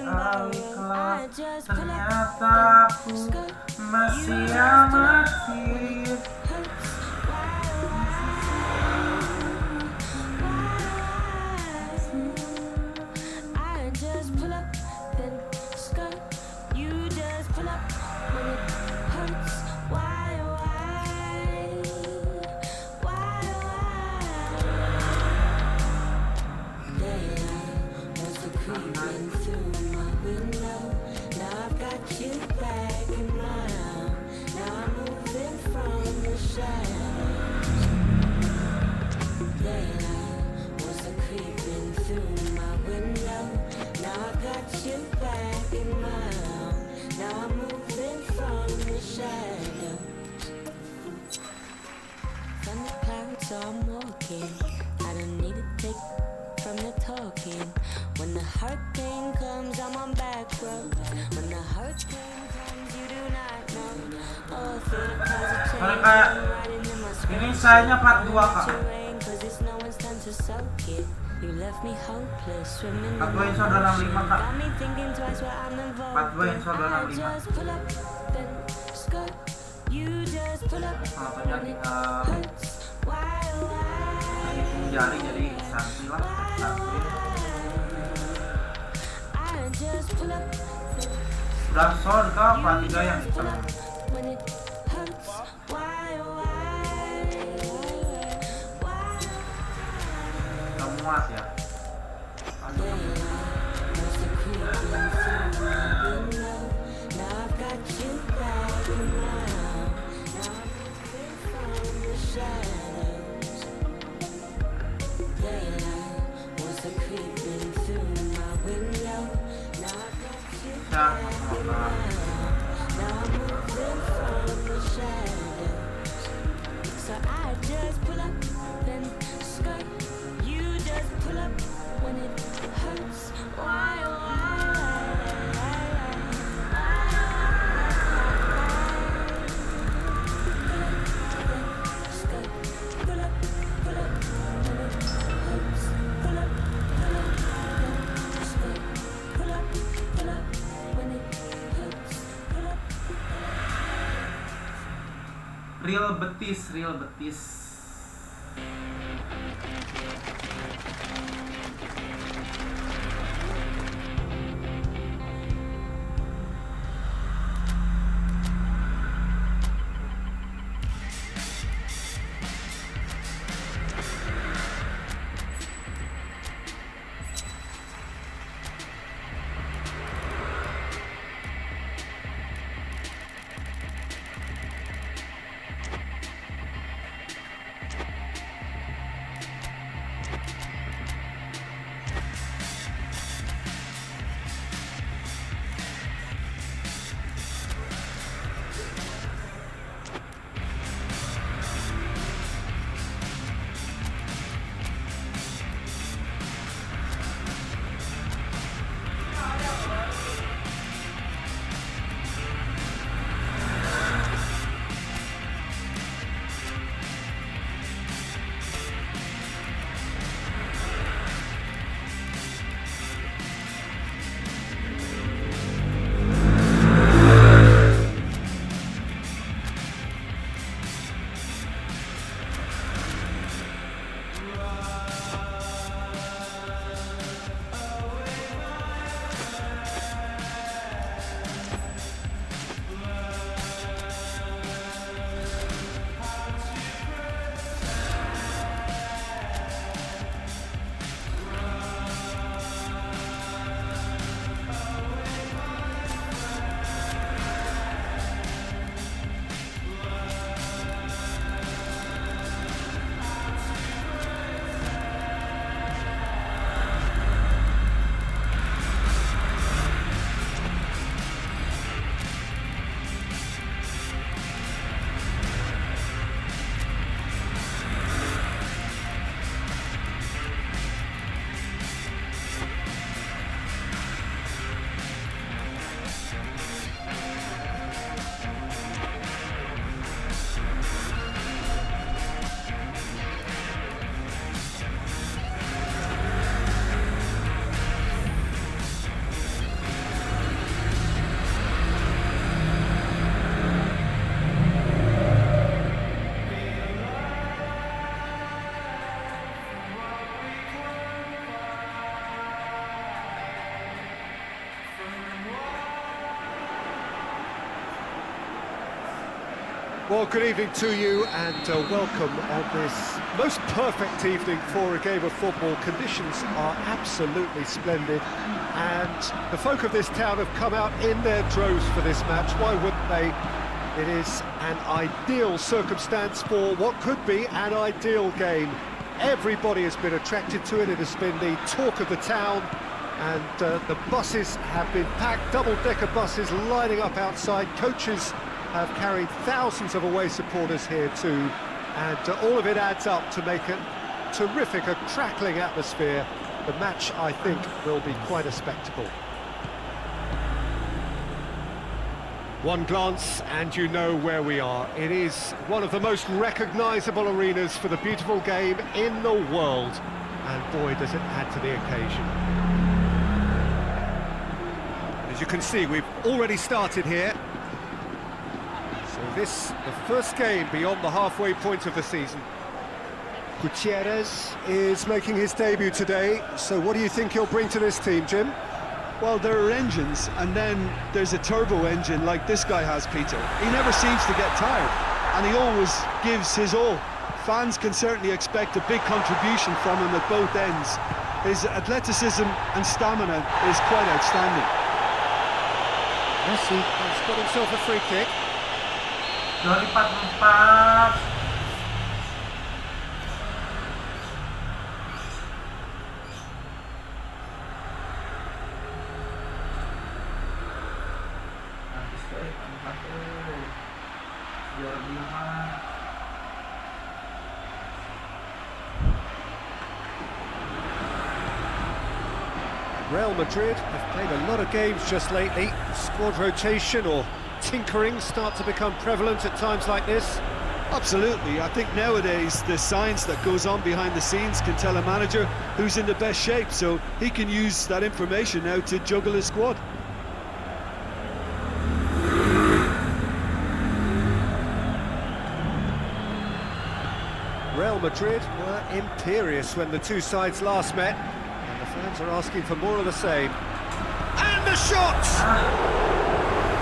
alihkan, ternyata aku masih amatir. I'm walking, I don't need a take from the talking. When the hurricane comes, I'm on back road. When the hurricane comes, you do not know. Oh, I feel the clouds are changing, I'm riding in my skirt. Ini sayanya part 2 kak. Cause it's no one's time to soak it. You left me hopeless, swimming in Part 2 my insya Allah 65 kak. got me thinking twice what I'm involved. Part 2 insya Allah I just pull up, then skirt. You just pull up, Fotonya when it tinggal hurts. Why, why? hitung jari jadi santai lah. I just pull up, Udah sold kak, part 3 yang hitam. when it hurts. Why, why? Gak muat ya. So I just pull up, then skirt. You just pull up when it hurts. Why, skirt. Pull up when it hurts. Pull up, then skirt. Pull up when it hurts. Pull up. Real betis, real betis. Well, good evening to you and welcome on this most perfect evening for a game of football. Conditions are absolutely splendid and the folk of this town have come out in their droves for this match. Why wouldn't they? It is an ideal circumstance for what could be an ideal game. Everybody has been attracted to it. It has been the talk of the town and the buses have been packed, double-decker buses lining up outside. Coaches have carried thousands of away supporters here too, and all of it adds up to make a terrific, a crackling atmosphere. The match, I think, will be quite a spectacle. One glance and you know where we are. It is one of the most recognisable arenas for the beautiful game in the world, and boy does it add to the occasion. As you can see, we've already started here. So this, the first game beyond the halfway point of the season. Gutierrez is making his debut today, so what do you think he'll bring to this team, Jim? Well, there are engines, and then there's a turbo engine like this guy has, Peter. He never seems to get tired, and he always gives his all. Fans can certainly expect a big contribution from him at both ends. His athleticism and stamina is quite outstanding. Messi has got himself a free kick. 244. Habis ke 4 biar lebih mah. Real Madrid have played a lot of games just lately. Squad rotation or tinkering start to become prevalent at times like this. Absolutely. I think nowadays the science that goes on behind the scenes can tell a manager who's in the best shape, so he can use that information now to juggle his squad. Real Madrid were imperious when the two sides last met, and the fans are asking for more of the same. And the shot!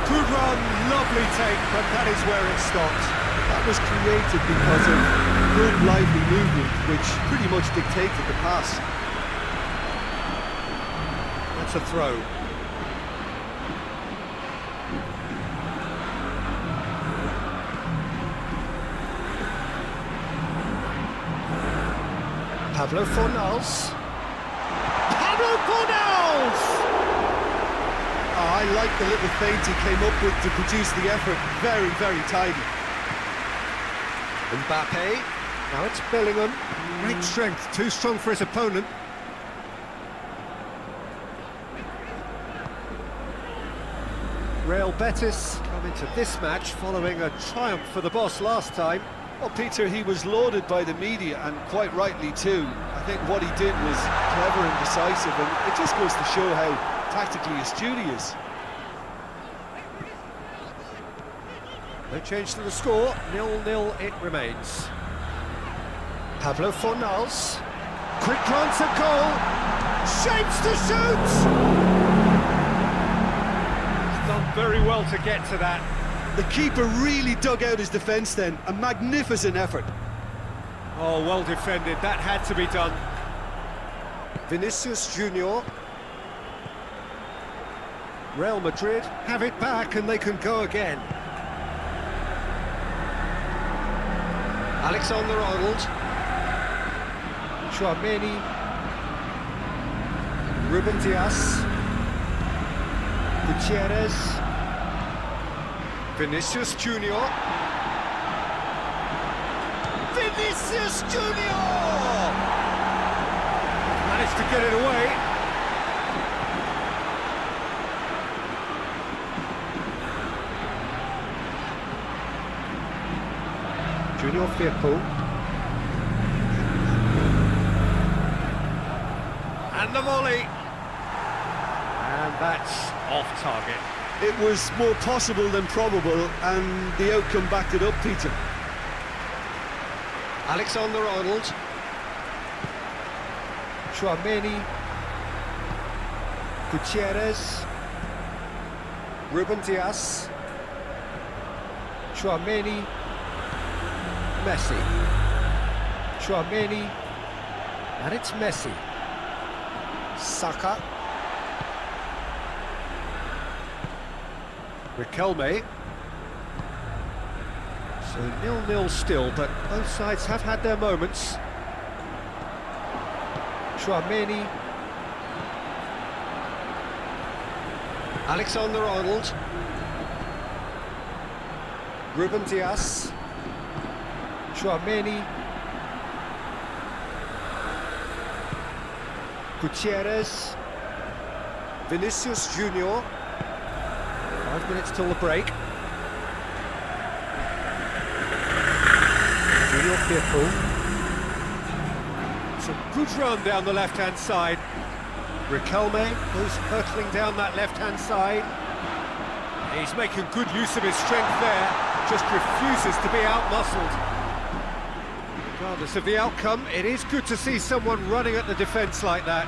Good run, lovely take, but that is where it stopped. That was created because of good, lively movement, which pretty much dictated the pass. That's a throw. Pablo Fornals. Pablo Fornals! Oh, I like the little feint he came up with to produce the effort. Very, very tidy. Mbappe. Now it's Bellingham. Great strength, too strong for his opponent. Real Betis come into this match following a triumph for the boss last time. Well, Peter, he was lauded by the media, and quite rightly too. I think what he did was clever and decisive, and it just goes to show how tactically astute he is. No change to the score, 0-0 it remains. Pablo Fornals. Quick glance at goal. Shapes to shoot! He's done very well to get to that. The keeper really dug out his defence then. A magnificent effort. Oh, well defended. That had to be done. Vinicius Junior. Real Madrid have it back and they can go again. Alexander-Arnold. Tchouaméni. Ruben Dias. Gutierrez. Vinicius Junior. Vinicius Junior! Managed to get it away. Junior Firpo. And the volley. And that's off target. It was more possible than probable, and the outcome backed it up, Peter. Alexander-Arnold. Tchouaméni. Gutierrez. Ruben Dias. Tchouaméni. Messi. Tchouaméni. And it's Messi. Saka. Riquelme. So 0-0 still, but both sides have had their moments. Tchouaméni. Alexander-Arnold. Ruben Dias. Tchouaméni. Gutierrez. Vinicius Junior. 5 minutes till the break. Junior Firpo. It's a good run down the left-hand side. Riquelme goes hurtling down that left-hand side. He's making good use of his strength there, just refuses to be out-muscled. Regardless of the outcome, it is good to see someone running at the defence like that.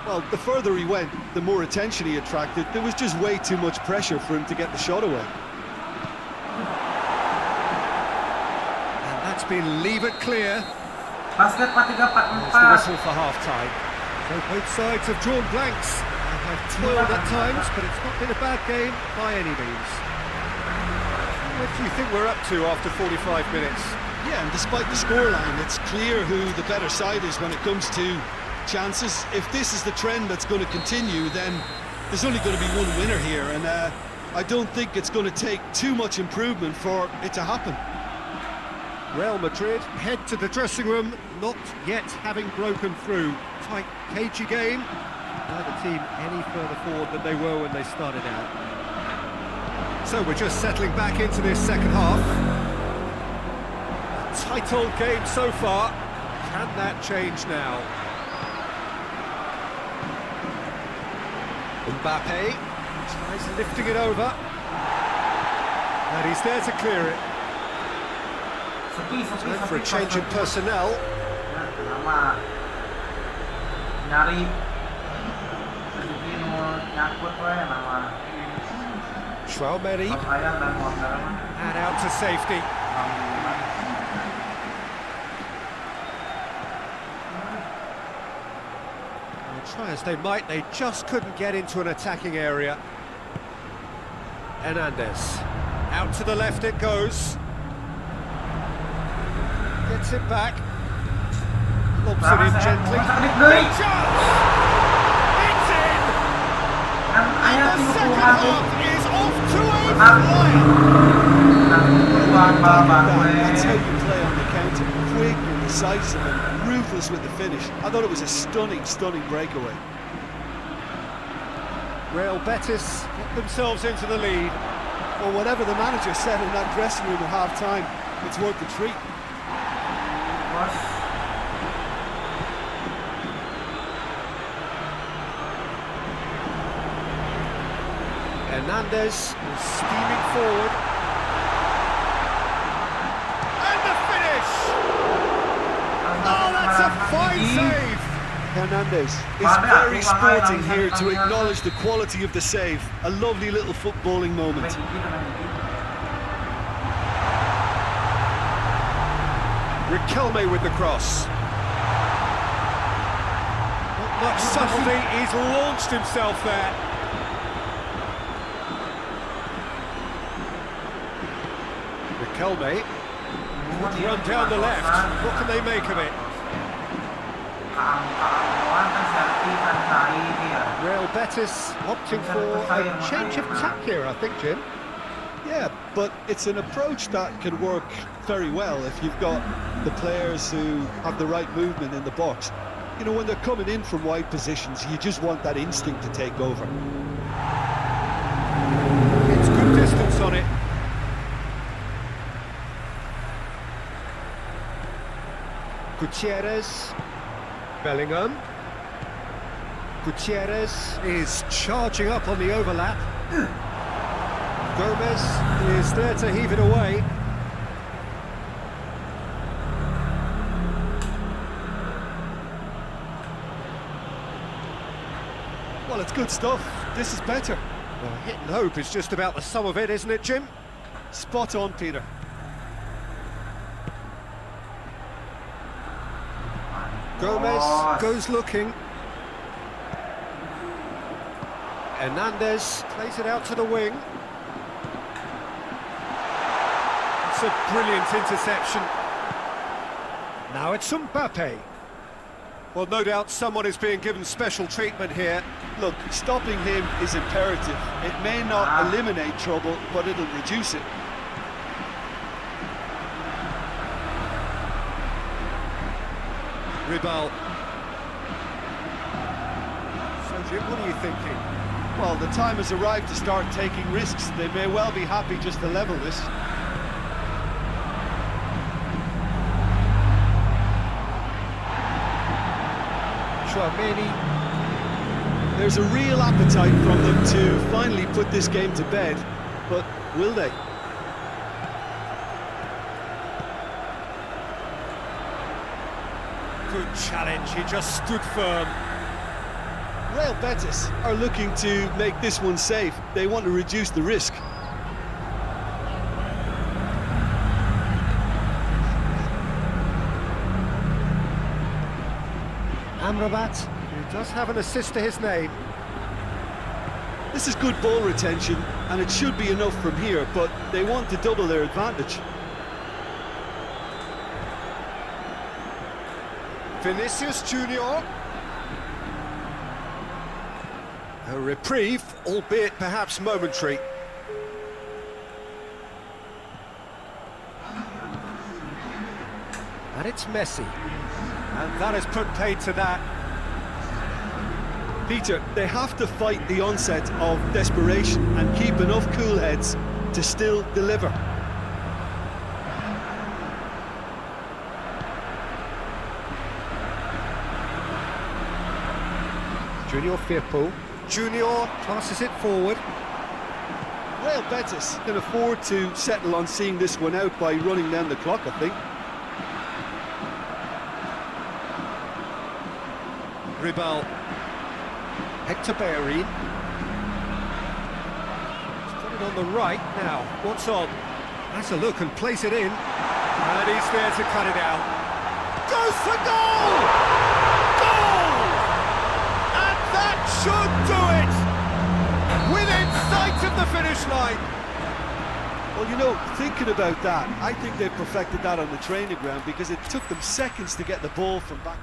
Well, the further he went, the more attention he attracted. There was just way too much pressure for him to get the shot away. And that's been leave it clear. Basket 4-3, There's the 4-4. whistle for half-time. So both sides have drawn blanks. They have toiled at times, but it's not been a bad game by any means. What do you think we're up to after 45 minutes? Yeah, and despite the scoreline, it's clear who the better side is when it comes to chances. If this is the trend that's going to continue, then there's only going to be one winner here, and I don't think it's going to take too much improvement for it to happen. Real Madrid head to the dressing room, not yet having broken through. Tight, cagey game. Neither team any further forward than they were when they started out. So we're just settling back into this second half. A tight old game so far. Can that change now? Mbappe tries lifting it over. And he's there to clear it. Sepi, Time for a change in personnel. Ya, lama. Nyari. Jadi mau nyangkut we nama. Tchouaméni, Ayah dan Wonder. and out to safety. Well, try as they might, they just couldn't get into an attacking area. Hernandez, out to the left it goes. Gets it back. Lobs it in gently. Big chance! It's in! Ayah The 30 second aku. half is off to a Menang. flyer! Buang babak we. That's how you play on the counter. Quick and decisive and ruthless with the finish. I thought it was a stunning, stunning breakaway. Real Betis get themselves into the lead. Well, whatever the manager said in that dressing room at half-time, it's worth the treat. Bos. Hernandez is steaming forward. And the finish! Oh, that's a fine save! Hernandez is Mana, very aku sporting main here langsung to tanya. acknowledge the quality of the save. A lovely little footballing moment. Main gigi, main gigi. Riquelme with the cross. Not much subtlety, he's launched himself there. Riquelme, good run down the left. What can they make of it? Kawan kan selfie kan cari dia. Real Betis opting for a change of tack here, I think, Jim. Yeah, but it's an approach that can work very well if you've got the players who have the right movement in the box. You know, when they're coming in from wide positions, you just want that instinct to take over. It's good distance on it. Gutierrez, Bellingham. Gutierrez is charging up on the overlap. Gomez is there to heave it away. Well, it's good stuff. This is better. Well, hit and hope is just about the sum of it, isn't it, Jim? Spot on, Peter. Gomez Oh. goes looking. Hernandez plays it out to the wing. It's a brilliant interception. Now it's Mbappe. Well, no doubt someone is being given special treatment here. Look, stopping him is imperative. It may not eliminate trouble, but it'll reduce it. Ribal. So, Jim, what are you thinking? Well, the time has arrived to start taking risks. They may well be happy just to level this. Chouameni. There's a real appetite from them to finally put this game to bed, but will they? Good challenge, he just stood firm. Real Betis are looking to make this one safe. They want to reduce the risk. Amrabat, who does have an assist to his name. This is good ball retention, and it should be enough from here, but they want to double their advantage. Vinicius Junior. A reprieve, albeit perhaps momentary. And it's Messi. And that has put paid to that. Peter, they have to fight the onset of desperation and keep enough cool heads to still deliver. Junior Firpo. Junior passes it forward. Real Betis can afford to settle on seeing this one out by running down the clock, I think. Ribal. Hector Bellerin. He's got it on the right now. What's on? Has a look and plays it in. And he's there to cut it out. Goes for goal! Goal! And that should do it! Within sight of the finish line. Well, you know, thinking about that, I think they've perfected that on the training ground because it took them seconds to get the ball from back.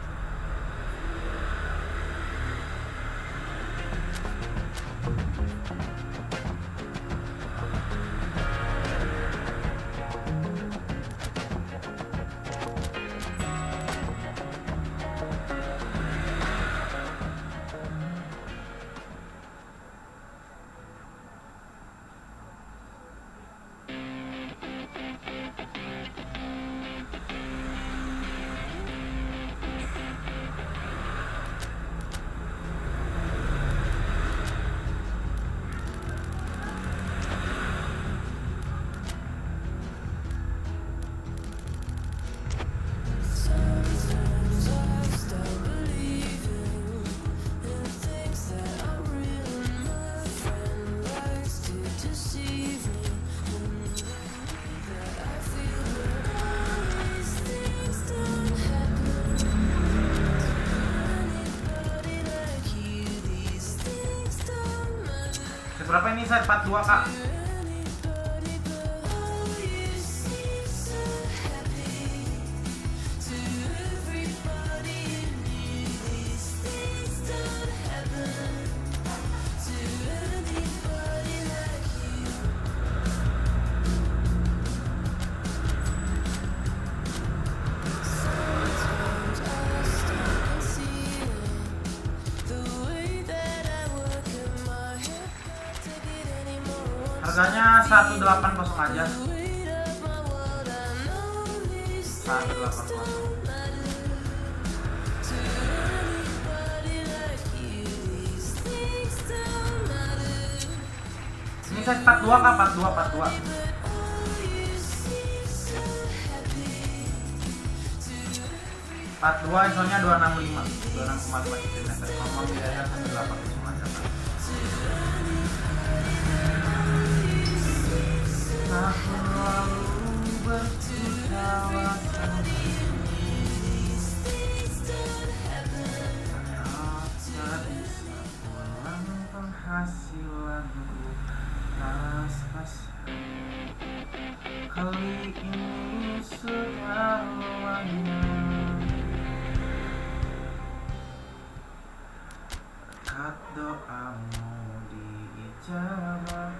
Berapa ini saya 42 kak? Harganya 180 aja. 180. Ini size 42 kak, 42. ISO-nya 265 cm. Ngomong biayanya 180 aja kak. Aku lalu berketawa. silaku pas kali ini segalanya berkat doamu diijabah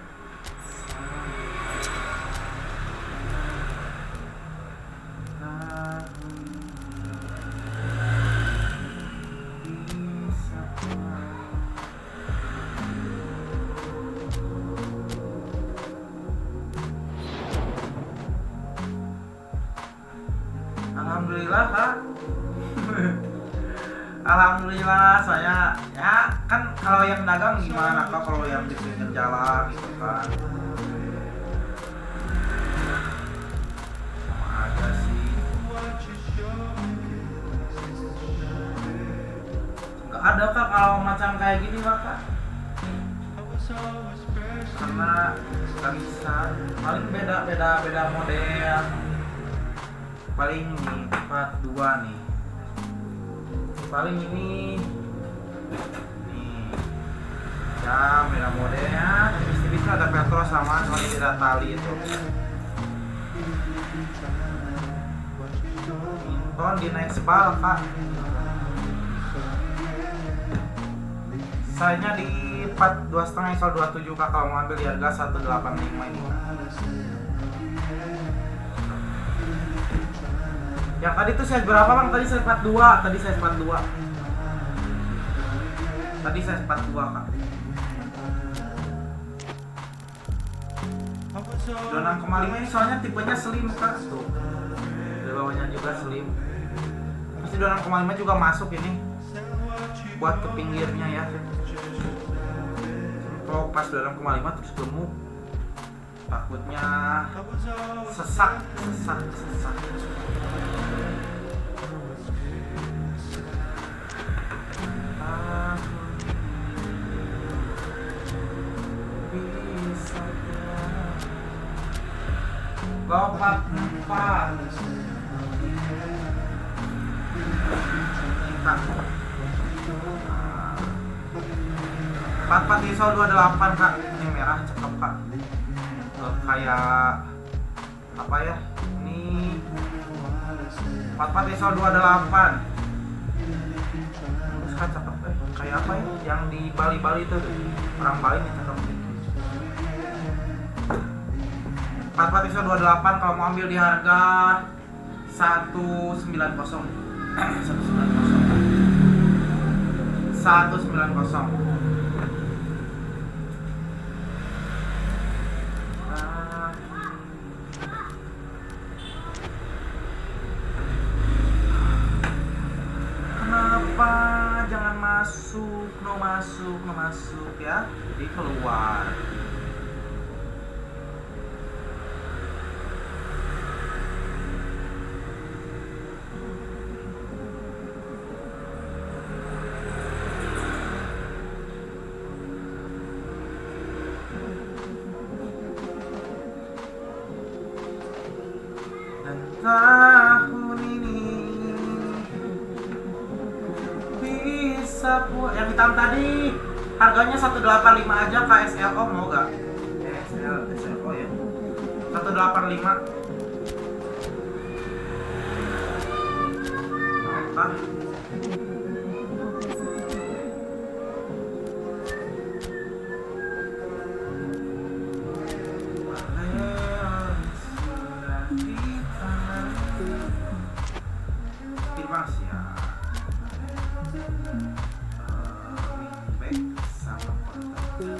Alhamdulillah Kak. Alhamdulillah saya ya kan kalau yang dagang gimana Kak, kalau yang di pinggir jalan gitu kan sama aja sih, nggak ada Kak kalau macam kayak gini Kak, karena nggak bisa, paling beda model, paling nih 42 nih, paling ini nih ya beda modelnya, tipis-tipis ada petro sama cuma tidak tali itu. Ton dinaik sebal Kak, sayanya di 42,5 ISO 27 Kak, kalau mau ambil di harga 185 ini Kak. Yang tadi tuh size berapa Bang? Tadi size 42, tadi size 42 Kak. 26,5 ini soalnya tipenya slim Kak. Tuh. Di bawahnya juga slim. Pasti 26,5 juga masuk ini. Buat ke pinggirnya ya. Kalau pas 26,5 terus gemuk, takutnya sesak. Lopat 4 ISO 28 Kak, ini merah cakep Kak, kayak apa ya, ini 44 ISO 28 terus Kak cakep kayak apa ya, yang di Bali tuh orang Bali nih cakep. 44 ISO 28 kalau mau ambil di harga 190. 190. Kenapa jangan masuk, no masuk ya, jadi keluar. Tahun ini bisa yang hitam tadi harganya 185 aja Kak, SLO mau gak? SLO ya 185 apa? Mas ya, wingback sama porter.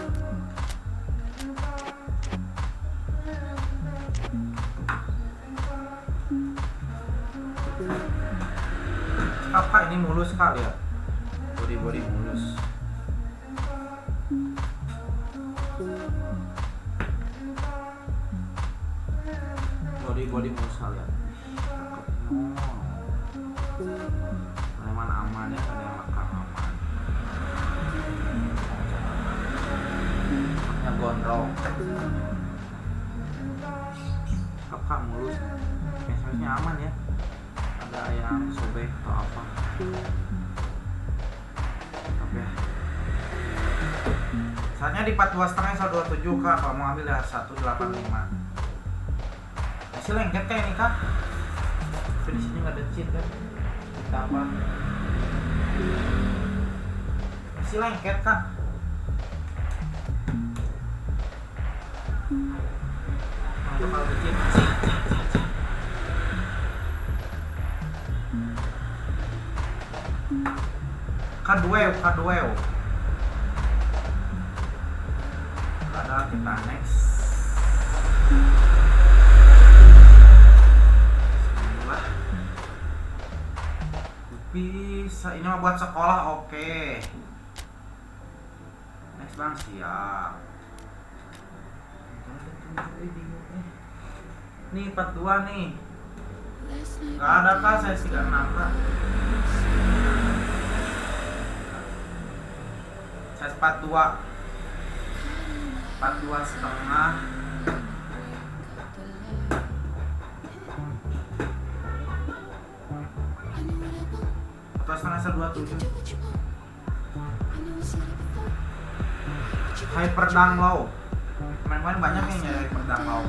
Apa ini mulus kali ya? Body mulus. Body mulus kali ya. Memang aman ya, ada yang lekang aman. Yang gondrong. Kakak mulus. Biasanya aman ya. Ada yang sobek atau apa. Tapi ya Saatnya di 42,5 127 kak, kalau mau ambil ya 185. Masih lengket kayak ini kak. Tapi di sini nggak ada cheat kan? Ditambah. Masih lengket kak. Mantap kalau ada cheat. Kaduel. Ada kita next. Bismillah. Bisa, ini mah buat sekolah oke. Next bang siap. Nih 42 nih. Gak ada kak, saya 36 kak. Saya 42,5. Atau setengah 27. Hyperdunk low. Main-main banyak yang nyari hyperdunk low.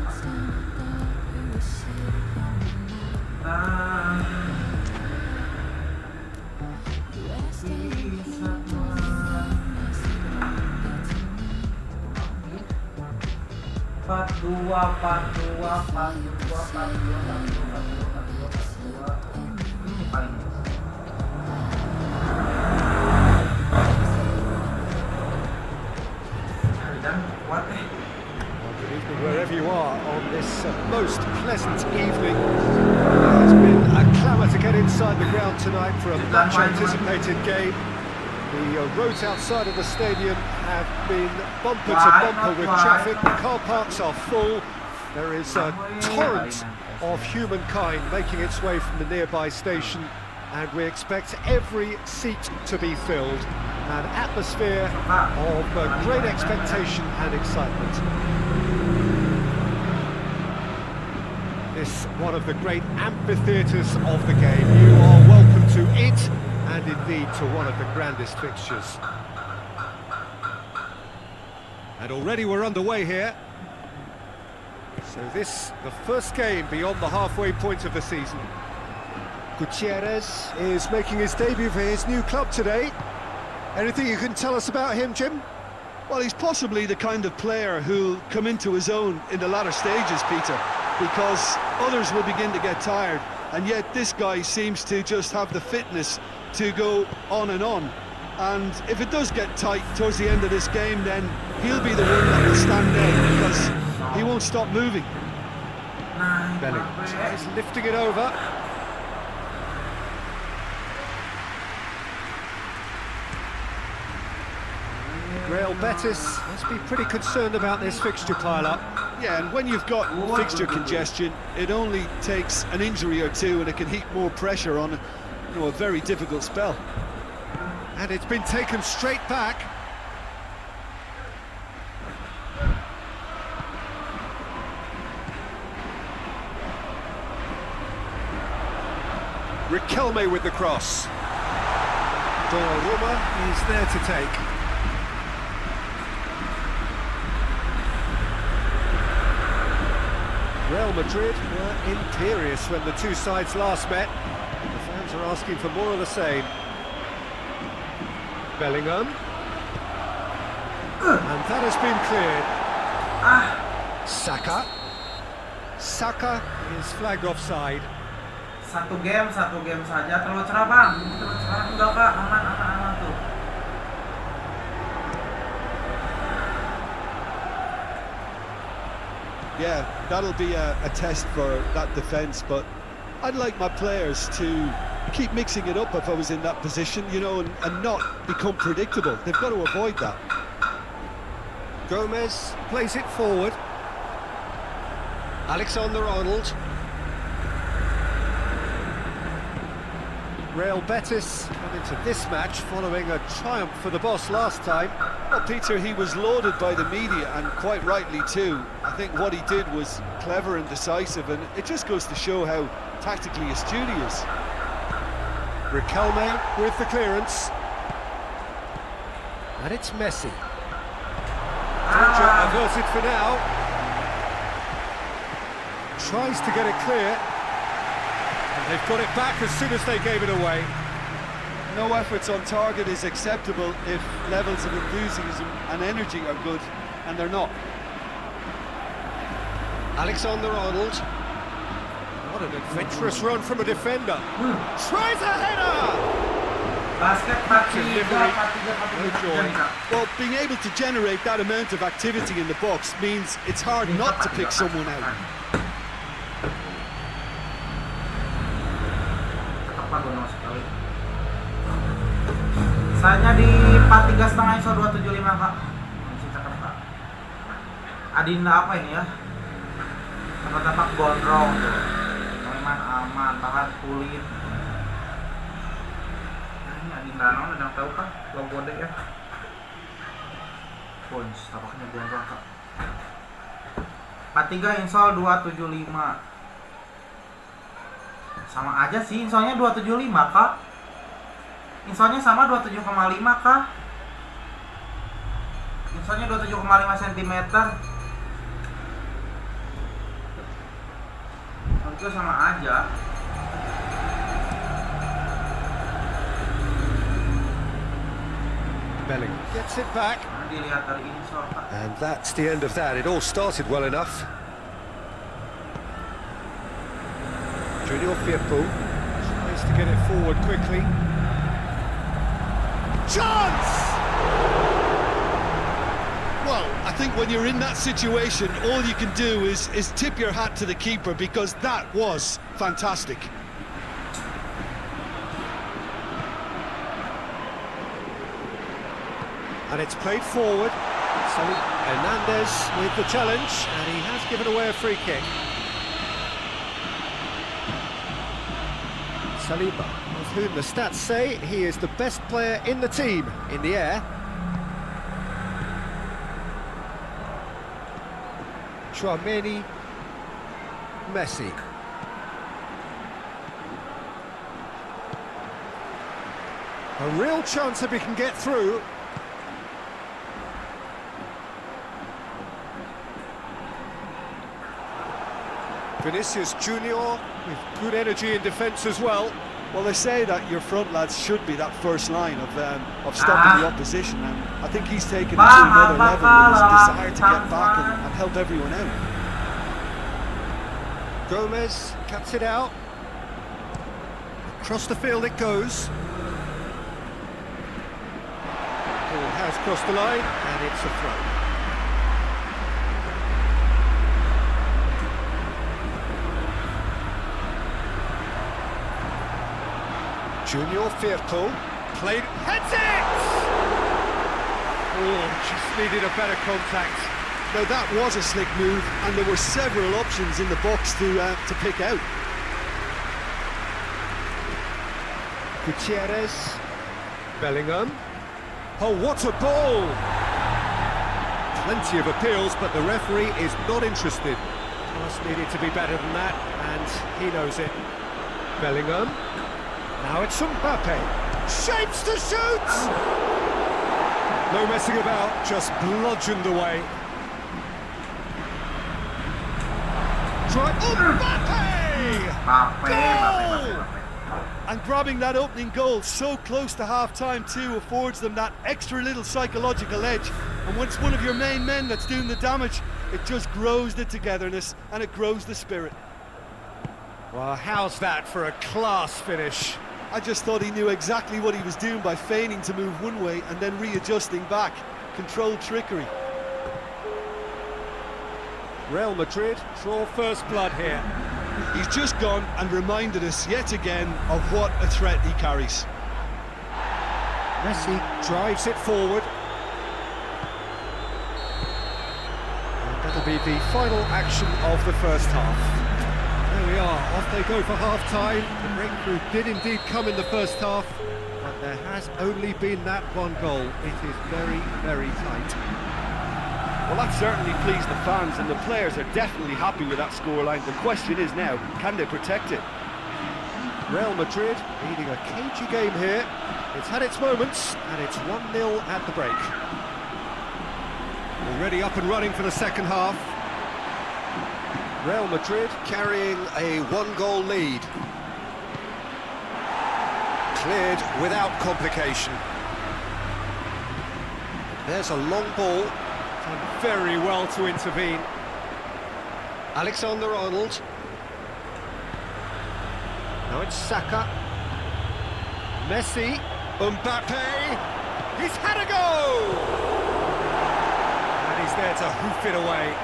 Ini paling dan kuat Good evening wherever you are on this most pleasant evening. It's been a clamour to get inside the ground tonight for a much anticipated game. The roads outside of the stadium have been bumper to bumper with traffic. The car parks are full. There is a torrent of humankind making its way from the nearby station, and we expect every seat to be filled. An atmosphere of great expectation and excitement. This one of the great amphitheatres of the game. You are welcome to it, and indeed to one of the grandest fixtures. And already we're underway here. So this, the first game beyond the halfway point of the season. Gutierrez is making his debut for his new club today. Anything you can tell us about him, Jim? Well, he's possibly the kind of player who'll come into his own in the latter stages, Peter, because others will begin to get tired, and yet this guy seems to just have the fitness to go on and on. And if it does get tight towards the end of this game, then he'll be the one that will stand there, because he won't stop moving. Bellingham is lifting it over. Real Betis must be pretty concerned about this fixture pile-up. Yeah, and when you've got fixture congestion, it only takes an injury or two and it can heap more pressure on a very difficult spell. And it's been taken straight back. Riquelme with the cross. Donnarumma is there to take. Real Madrid were imperious when the two sides last met. The fans are asking for more of the same. Bellingham. And that has been cleared. Saka. Saka is flagged offside. Satu game saja, terlalu cerah bang. Terlalu cerah, enggak kak, aman tuh. Yeah, that'll be a test for that defence, but I'd like my players to keep mixing it up if I was in that position, you know, and not become predictable. They've got to avoid that. Gomez plays it forward. Alexander-Arnold. Real Betis come into this match following a triumph for the boss last time. Well, Peter, he was lauded by the media, and quite rightly too. I think what he did was clever and decisive, and it just goes to show how tactically astute he is. Riquelme with the clearance. And it's Messi. diverted for now. Tries to get it clear. And they've got it back as soon as they gave it away. No efforts on target is acceptable if levels of enthusiasm and energy are good, and they're not. Alexander-Arnold. What an adventurous run from a defender. Tries a header! Basket 4-3, 4-3, No joy. 4-3. Well, being able to generate that amount of activity in the box means it's hard not to pick someone out. Pagano sekali. Misalnya di 4-3,5 ISO 275 kak. Masih cakep kak. Adinda apa ini ya? Tempat-tempat gondrong tuh. Nyaman, aman, tahan, kulit. Nah, ini Adinda non, ada yang tahu kah? Logo deh ya. Pons, tapaknya gondrong kak. 43 insol 275. Sama aja sih, insolnya 275 kak. Insolnya sama 27,5 kak. Insolnya 27,5 cm. Itu sama aja. Belling gets it back. Nah, dilihat dari insol kak. And that's the end of that. It all started well enough. Junior Firpo tries to get it forward quickly. Chance! Well, I think when you're in that situation, all you can do is tip your hat to the keeper, because that was fantastic. And it's played forward. Sally Hernandez with the challenge, and he has given away a free kick. Saliba, of whom the stats say he is the best player in the team in the air. Tchouaméni, Messi. A real chance if he can get through. Vinicius Junior with good energy in defence as well. Well, they say that your front lads should be that first line of stopping the opposition, and I think he's taken it to another level with his desire to get back and help everyone out. Gomez cuts it out. Across the field it goes. Ball has crossed the line, and it's a throw. Junior Firpo played, heads it! Oh, just needed a better contact. Now that was a slick move, and there were several options in the box to pick out. Gutierrez, Bellingham. Oh, what a ball! Plenty of appeals, but the referee is not interested. Pass needed to be better than that, and he knows it. Bellingham. Now it's Mbappe. Shapes to shoot! No messing about, just bludgeoned away. Try Mbappe! Mbappe. And grabbing that opening goal so close to half-time too affords them that extra little psychological edge. And when it's one of your main men that's doing the damage, it just grows the togetherness and it grows the spirit. Well, how's that for a class finish? I just thought he knew exactly what he was doing by feigning to move one way and then readjusting back. Controlled trickery. Real Madrid draw first blood here. He's just gone and reminded us yet again of what a threat he carries. Messi drives it forward. And that'll be the final action of the first half. There we are, off they go for half-time. The breakthrough did indeed come in the first half, but there has only been that one goal. It is very, very tight. Well, that certainly pleased the fans, and the players are definitely happy with that scoreline. The question is now, can they protect it? Real Madrid leading a cagey game here. It's had its moments, and it's 1-0 at the break. Well, Already up and running for the second half. Real Madrid carrying a one-goal lead. Cleared without complication. There's a long ball. Done very well to intervene. Alexander-Arnold. Now it's Saka. Messi. Mbappe. He's had a go! And he's there to hoof it away.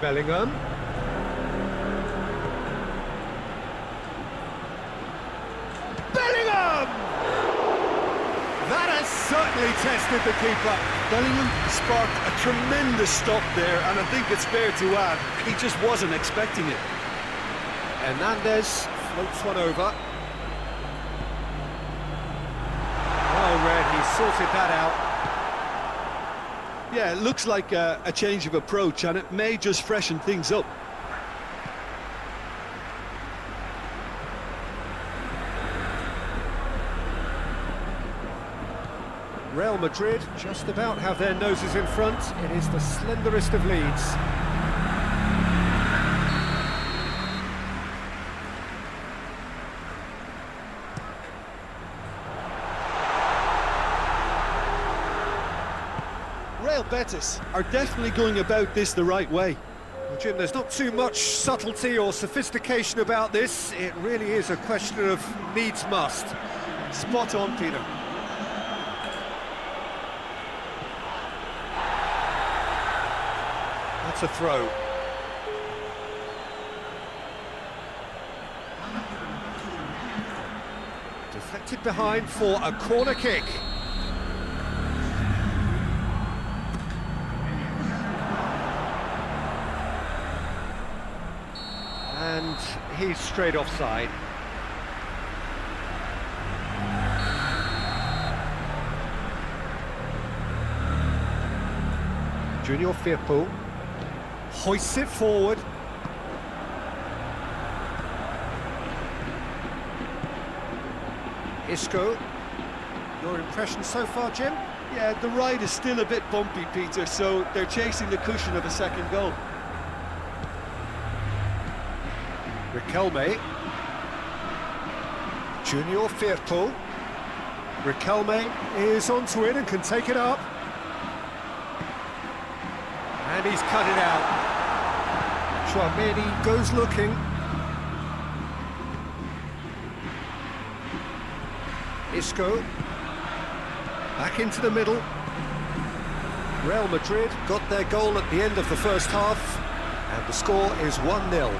Bellingham. Bellingham! That has certainly tested the keeper. Bellingham sparked a tremendous stop there, and I think it's fair to add, he just wasn't expecting it. Hernandez floats one over. Well read, he sorted that out. Yeah, it looks like a change of approach, and it may just freshen things up. Real Madrid just about have their noses in front. It is the slenderest of leads. Real Betis are definitely going about this the right way. Well, Jim, there's not too much subtlety or sophistication about this. It really is a question of needs must. Spot on, Peter. That's a throw. Deflected behind for a corner kick. And he's straight offside. Junior Firpo hoists it forward. Isco, your impression so far, Jim? Yeah, the ride is still a bit bumpy, Peter, so they're chasing the cushion of a second goal. Riquelme. Junior Firpo. Riquelme is onto it and can take it up. And he's cut it out. Chouameni goes looking. Isco. Back into the middle. Real Madrid got their goal at the end of the first half. And the score is 1-0.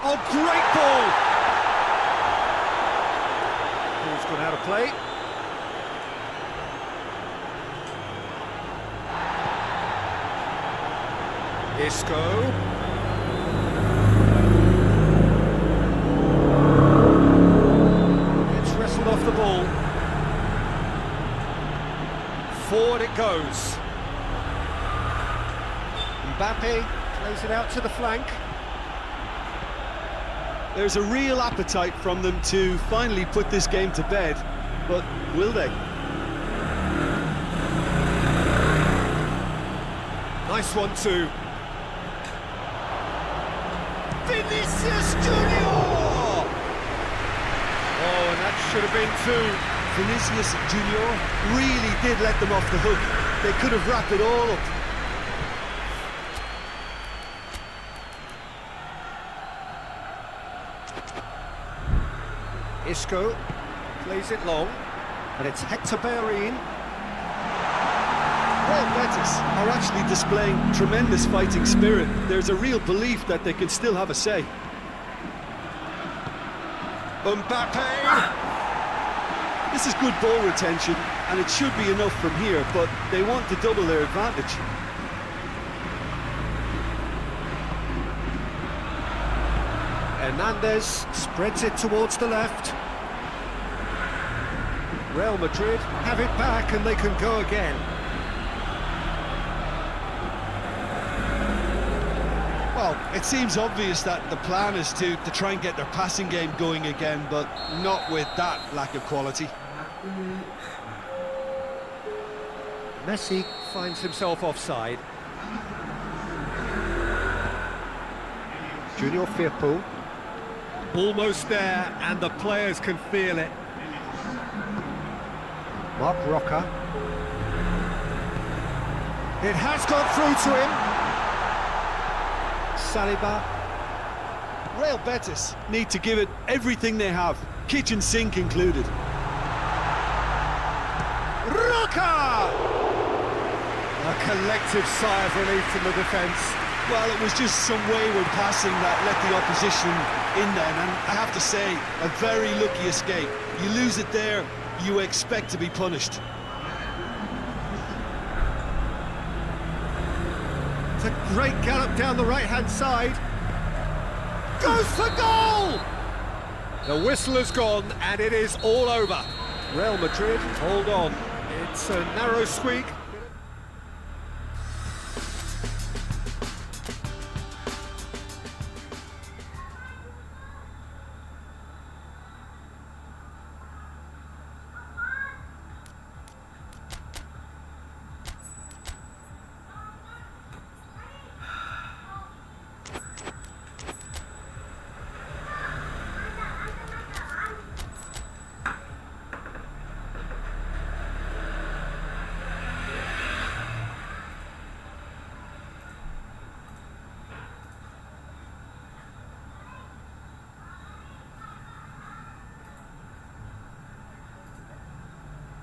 Oh, great ball! Ball's gone out of play. Isco. Gets wrestled off the ball. Forward it goes. Mbappe plays it out to the flank. There's a real appetite from them to finally put this game to bed, but will they? Nice one too. Vinicius Junior! Oh, and that should have been two. Vinicius Junior really did let them off the hook. They could have wrapped it all up. Isco plays it long, and it's Hector Bellerin. Real Betis are actually displaying tremendous fighting spirit. There's a real belief that they can still have a say. Mbappe! This is good ball retention, and it should be enough from here, but they want to double their advantage. Hernandez spreads it towards the left. Real Madrid have it back and they can go again. Well, it seems obvious that the plan is to try and get their passing game going again, but not with that lack of quality. Messi finds himself offside. Junior Firpo. Almost there, and the players can feel it. Mark Roca. It has gone through to him. Saliba. Real Betis need to give it everything they have, kitchen sink included. Roca! A collective sigh of relief from the defence. Well, it was just some wayward passing that let the opposition in then, and I have to say, a very lucky escape. You lose it there, you expect to be punished. It's a great gallop down the right-hand side. Goes for goal! The whistle has gone, and it is all over. Real Madrid, hold on. It's a narrow squeak.